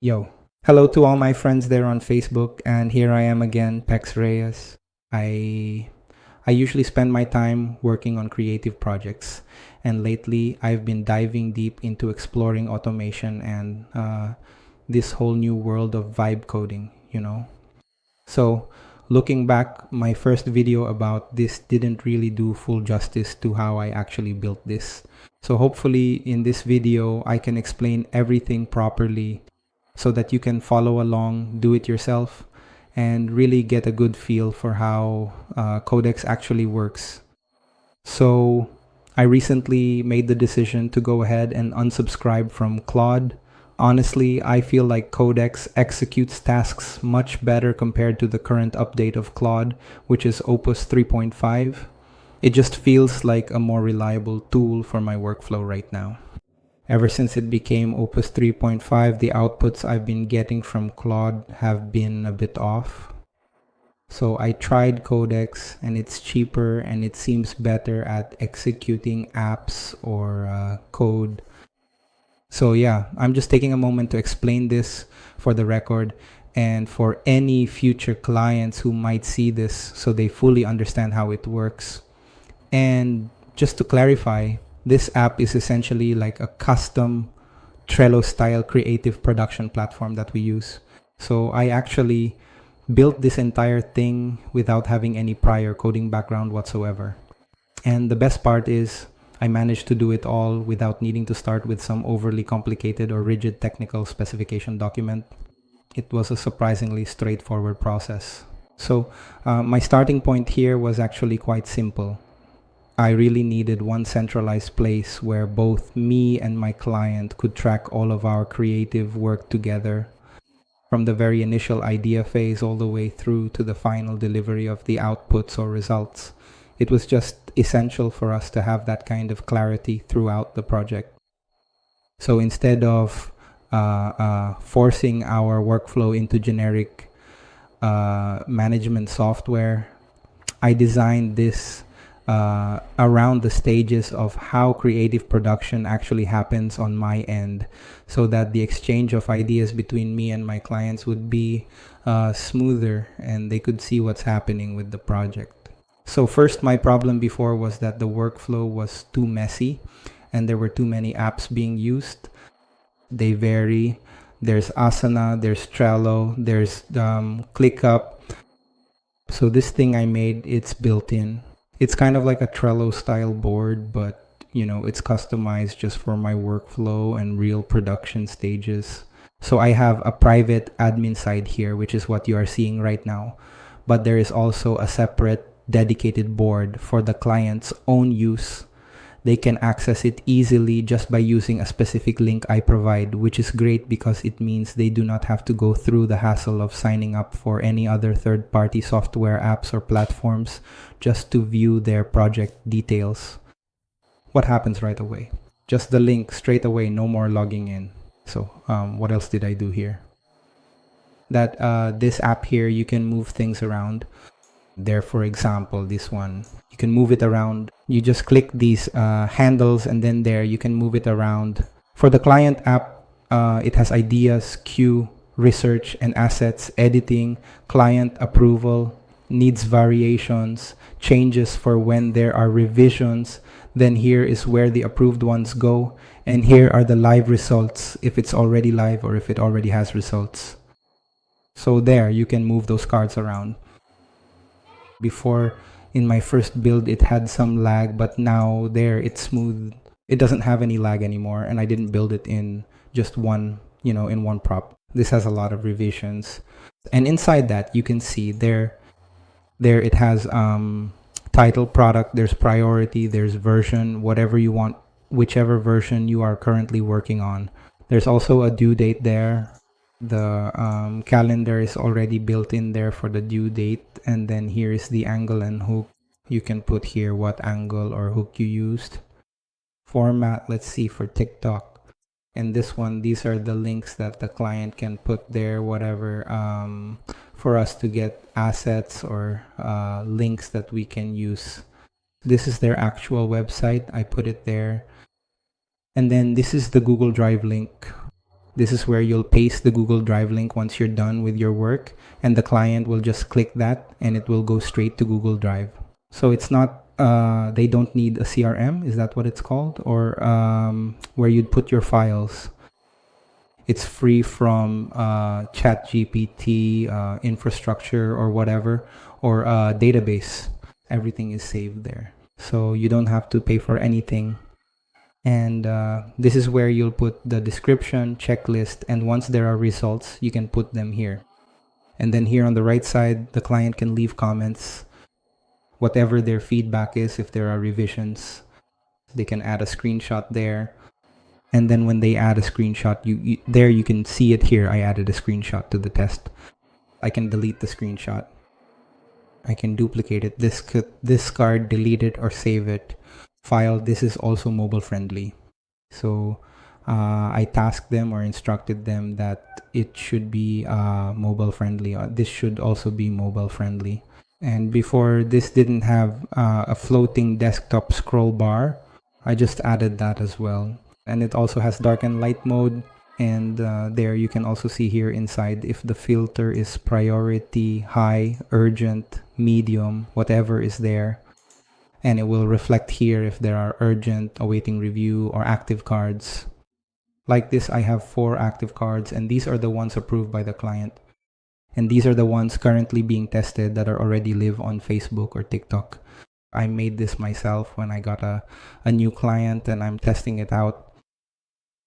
Yo. Hello to all my friends there on Facebook, and here I am again, Pex Reyes. I usually spend my time working on creative projects, and lately I've been diving deep into exploring automation and this whole new world of vibe coding. So, looking back, my first video about this didn't really do full justice to how I actually built this. So hopefully in this video, I can explain everything properly so that you can follow along, do it yourself, and really get a good feel for how Codex actually works. So I recently made the decision to go ahead and unsubscribe from Claude. Honestly, I feel like Codex executes tasks much better compared to the current update of Claude, which is Opus 3.5. It just feels like a more reliable tool for my workflow right now. Ever since it became Opus 3.5, the outputs I've been getting from Claude have been a bit off. So I tried Codex, and it's cheaper and it seems better at executing apps or code. So yeah, I'm just taking a moment to explain this for the record and for any future clients who might see this so they fully understand how it works. And just to clarify, this app is essentially like a custom Trello style creative production platform that we use. So I actually built this entire thing without having any prior coding background whatsoever. And the best part is I managed to do it all without needing to start with some overly complicated or rigid technical specification document. It was a surprisingly straightforward process. So my starting point here was actually quite simple. I really needed one centralized place where both me and my client could track all of our creative work together, from the very initial idea phase all the way through to the final delivery of the outputs or results. It was just essential for us to have that kind of clarity throughout the project. So instead of forcing our workflow into generic management software, I designed this around the stages of how creative production actually happens on my end, so that the exchange of ideas between me and my clients would be smoother and they could see what's happening with the project. So first, my problem before was that the workflow was too messy and there were too many apps being used. They vary. There's Asana, there's Trello, there's ClickUp. So this thing I made, it's built in. It's kind of like a Trello style board, but it's customized just for my workflow and real production stages. So I have a private admin side here, which is what you are seeing right now. But there is also a separate dedicated board for the client's own use. They can access it easily just by using a specific link I provide, which is great because it means they do not have to go through the hassle of signing up for any other third-party software apps or platforms just to view their project details. What happens right away? Just the link straight away, no more logging in. So what else did I do here? That this app here, you can move things around. There, for example, this one, you can move it around. You just click these handles, and then there you can move it around. For the client app, it has ideas, queue, research and assets, editing, client approval, needs variations, changes for when there are revisions. Then here is where the approved ones go, and here are the live results if it's already live or if it already has results. So there, you can move those cards around. Before, in my first build, it had some lag, but now there it's smooth. It doesn't have any lag anymore, and I didn't build it in just one, in one prop. This has a lot of revisions. And inside that, you can see there it has title, product, there's priority, there's version, whatever you want, whichever version you are currently working on. There's also a due date there. The calendar is already built in there for the due date, and then here is the angle and hook. You can put here what angle or hook you used. Format, let's see, for TikTok. And this one, these are the links that the client can put there, whatever, for us to get assets or links that we can use. This is their actual website. I put it there. And then this is the Google Drive link. This is where you'll paste the Google Drive link once you're done with your work, and the client will just click that and it will go straight to Google Drive. So it's not, they don't need a CRM, is that what it's called? Or where you'd put your files. It's free from ChatGPT infrastructure or whatever, or database. Everything is saved there. So you don't have to pay for anything. And this is where you'll put the description, checklist, and once there are results, you can put them here. And then here on the right side, the client can leave comments, whatever their feedback is. If there are revisions, they can add a screenshot there. And then when they add a screenshot, there you can see it here. I added a screenshot to the test. I can delete the screenshot. I can duplicate it, discard, delete it, or save it. File, this is also mobile friendly. So I tasked them or instructed them that it should be mobile friendly. This should also be mobile friendly. And before, this didn't have a floating desktop scroll bar. I just added that as well. And it also has dark and light mode. And there you can also see here inside if the filter is priority, high, urgent, medium, whatever is there. And it will reflect here if there are urgent, awaiting review, or active cards. Like this, I have 4 active cards, and these are the ones approved by the client. And these are the ones currently being tested that are already live on Facebook or TikTok. I made this myself when I got a new client, and I'm testing it out.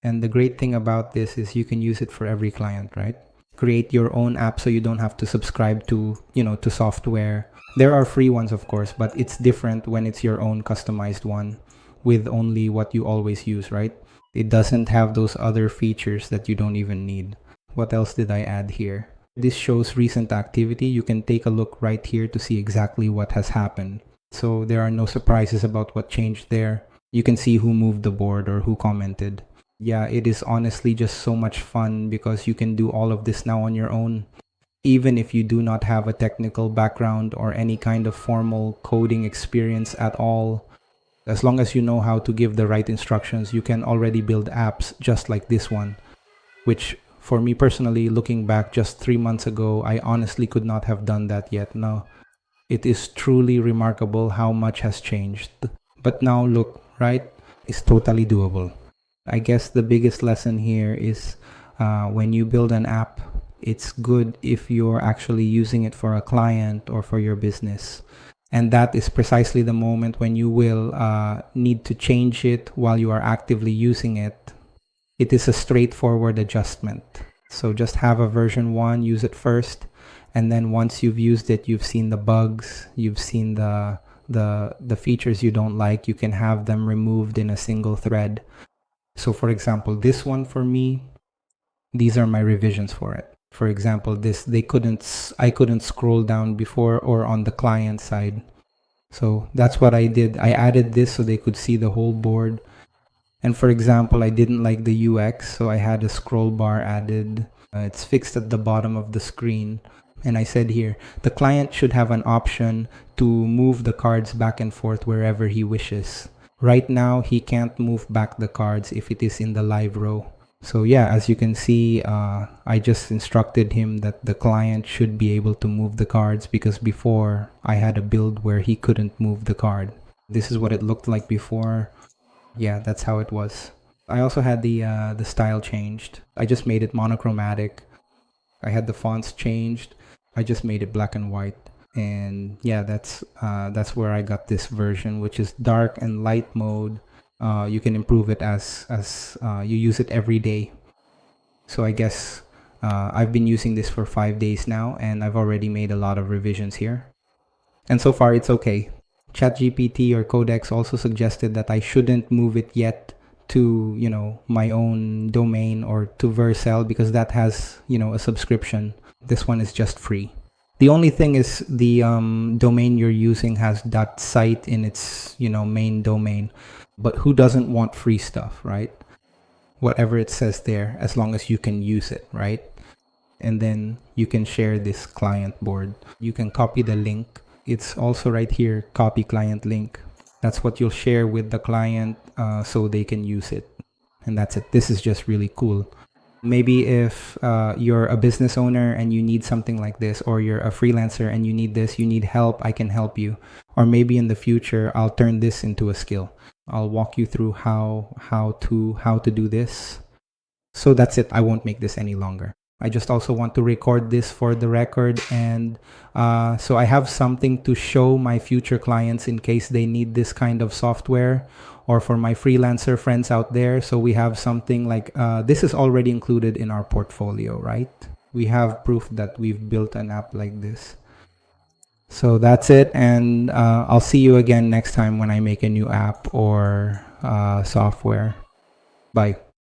And the great thing about this is you can use it for every client, right? Create your own app so you don't have to subscribe to, to software. There are free ones, of course, but it's different when it's your own customized one with only what you always use, right? It doesn't have those other features that you don't even need. What else did I add here? This shows recent activity. You can take a look right here to see exactly what has happened. So there are no surprises about what changed there. You can see who moved the board or who commented. Yeah, it is honestly just so much fun because you can do all of this now on your own. Even if you do not have a technical background or any kind of formal coding experience at all, as long as you know how to give the right instructions, you can already build apps just like this one, which for me personally, looking back just 3 months ago, I honestly could not have done that yet. No, it is truly remarkable how much has changed. But now look, right? It's totally doable. I guess the biggest lesson here is when you build an app, it's good if you're actually using it for a client or for your business. And that is precisely the moment when you will need to change it while you are actively using it. It is a straightforward adjustment. So just have a version 1, use it first. And then once you've used it, you've seen the bugs, you've seen the features you don't like, you can have them removed in a single thread. So for example, this one for me, these are my revisions for it. For example, this, I couldn't scroll down before or on the client side. So that's what I did. I added this so they could see the whole board. And for example, I didn't like the UX, so I had a scroll bar added. It's fixed at the bottom of the screen. And I said here, the client should have an option to move the cards back and forth wherever he wishes. Right now, he can't move back the cards if it is in the live row. So yeah, as you can see, I just instructed him that the client should be able to move the cards because before I had a build where he couldn't move the card. This is what it looked like before. Yeah, that's how it was. I also had the style changed. I just made it monochromatic. I had the fonts changed. I just made it black and white. And yeah, that's where I got this version, which is dark and light mode. You can improve it as you use it every day. So I guess I've been using this for 5 days now, and I've already made a lot of revisions here. And so far, it's okay. ChatGPT or Codex also suggested that I shouldn't move it yet to, my own domain or to Vercel because that has, a subscription. This one is just free. The only thing is the domain you're using has .site in its, main domain. But who doesn't want free stuff, right? Whatever it says there, as long as you can use it, right? And then you can share this client board. You can copy the link. It's also right here, copy client link. That's what you'll share with the client so they can use it. And that's it. This is just really cool. Maybe if you're a business owner and you need something like this, or you're a freelancer and you need this, you need help, I can help you. Or maybe in the future, I'll turn this into a skill. I'll walk you through how to do this. So that's it. I won't make this any longer. I just also want to record this for the record, and so I have something to show my future clients in case they need this kind of software, or for my freelancer friends out there. So we have something like this is already included in our portfolio, right? We have proof that we've built an app like this. So that's it, and I'll see you again next time when I make a new app or software. Bye.